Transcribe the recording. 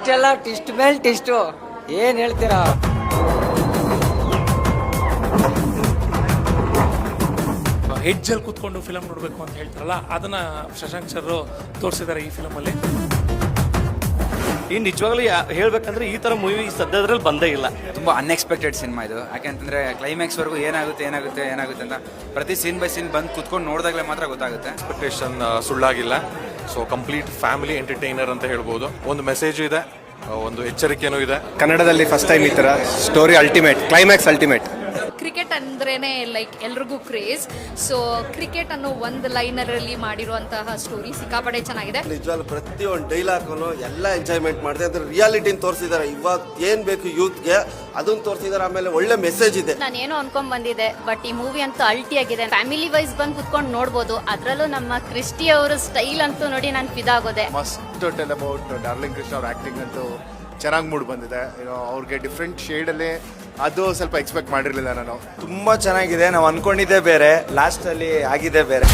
ಇಷ್ಟೆಲ್ಲ ಟಿಸ್ಟ್ ಮೇಲೆ ಟಿಸ್ಟು ಏನ್ ಹೇಳ್ತೀರಾ? ಹೆಜ್ಜಲ್ಲಿ ಕೂತ್ಕೊಂಡು ಫಿಲಮ್ ನೋಡಬೇಕು ಅಂತ ಹೇಳ್ತಾರಲ್ಲ, ಅದನ್ನ ಶಶಾಂಕ್ ಸರ್ ತೋರಿಸಿದ್ದಾರೆ ಈ ಫಿಲಮಲ್ಲಿ. ಈ ನಿಜವಾಗ್ಲೂ ಹೇಳ್ಬೇಕಂದ್ರೆ ಈ ತರ ಮೂವಿ ಸದ್ಯದ್ರಲ್ಲಿ ಬಂದೇ ಇಲ್ಲ. ತುಂಬಾ ಅನ್ಎಕ್ಸ್ಪೆಕ್ಟೆಡ್ ಸಿನಿಮಾ ಇದು. ಯಾಕೆಂತಂದ್ರೆ ಕ್ಲೈಮ್ಯಾಕ್ಸ್ ವರೆಗೂ ಏನಾಗುತ್ತೆ ಅಂತ ಪ್ರತಿ ಸೀನ್ ಬೈ ಸೀನ್ ಬಂದು ಕುತ್ಕೊಂಡು ನೋಡಿದಾಗಲೇ ಮಾತ್ರ ಗೊತ್ತಾಗುತ್ತೆ. ಎಕ್ಸ್ಪೆಕ್ಟೇಷನ್ ಸುಳ್ಳಾಗಿಲ್ಲ. ಸೊ ಕಂಪ್ಲೀಟ್ ಫ್ಯಾಮಿಲಿ ಎಂಟರ್ಟೈನರ್ ಅಂತ ಹೇಳ್ಬೋದು. ಒಂದು ಮೆಸೇಜ್ ಇದೆ, ಒಂದು ಎಚ್ಚರಿಕೆನೂ ಇದೆ. ಕನ್ನಡದಲ್ಲಿ ಫಸ್ಟ್ ಟೈಮ್ ಈ ತರ story ultimate, climax ultimate. Cricket ಅಂದ್ರೇನೆ ಲೈಕ್ ಎಲ್ರಿಗೂ ಕ್ರೇಜ್. ಸೊ ಕ್ರಿಕೆಟ್ ಅನ್ನೋ ಒಂದು ಲೈನರಲ್ಲಿ ಮಾಡಿರುವಂತಹ ಸ್ಟೋರಿ ಸಿಕ್ಕಾಪಡೆ ಚೆನ್ನಾಗಿದೆ. ನಿಜವಾಗ್ಲೂ ಪ್ರತಿಯೊಂದು ಡೈಲಾಗನ್ನು ಎಲ್ಲ ಎಂಜಾಯ್ಮೆಂಟ್ ಮಾಡಿದೆ. ಅಂದ್ರೆ ರಿಯಾಲಿಟಿನ ತೋರಿಸಿದ್ದಾರೆ. ಇವಾಗ ಏನ್ ಬೇಕು ಯೂತ್ಗೆ ಅದನ್ನ ತೋರಿಸಿದ್ದಾರೆ. ಆಮೇಲೆ ಒಳ್ಳೆ ಮೆಸೇಜ್ ಇದೆ. ನಾನು ಏನೋ ಅನ್ಕೊಂಡ್ ಬಂದಿದ್ದೆ, ಬಟ್ ಈ ಮೂವಿ ಅಂತೂ ಅಲ್ಟಿ ಆಗಿದೆ. ಫ್ಯಾಮಿಲಿ ವೈಸ್ ಬಂದು ಕುತ್ಕೊಂಡು ನೋಡ್ಬೋದು. ಅದ್ರಲ್ಲೂ ನಮ್ಮ ಕ್ರಿಸ್ಟಿ ಅವರ ಸ್ಟೈಲ್ ಅಂತೂ ನೋಡಿ ನಾನು ಫಿದಾಗೋದೆ. Must tell about darling Krishna ಅವ್ರ ಆಕ್ಟಿಂಗ್ ಅಂತೂ ಚೆನ್ನಾಗಿ ಮೂಡ್ ಬಂದಿದೆ. ಅವ್ರಿಗೆ ಡಿಫ್ರೆಂಟ್ ಶೇಡಲ್ಲಿ ಅದು ಸ್ವಲ್ಪ ಎಕ್ಸ್ಪೆಕ್ಟ್ ಮಾಡಿರಲಿಲ್ಲ ನಾನು. ತುಂಬಾ ಚೆನ್ನಾಗಿದೆ. ನಾವು ಅನ್ಕೊಂಡಿದ್ದೆ ಬೇರೆ, ಲಾಸ್ಟ್ ಅಲ್ಲಿ ಆಗಿದೆ ಬೇರೆ.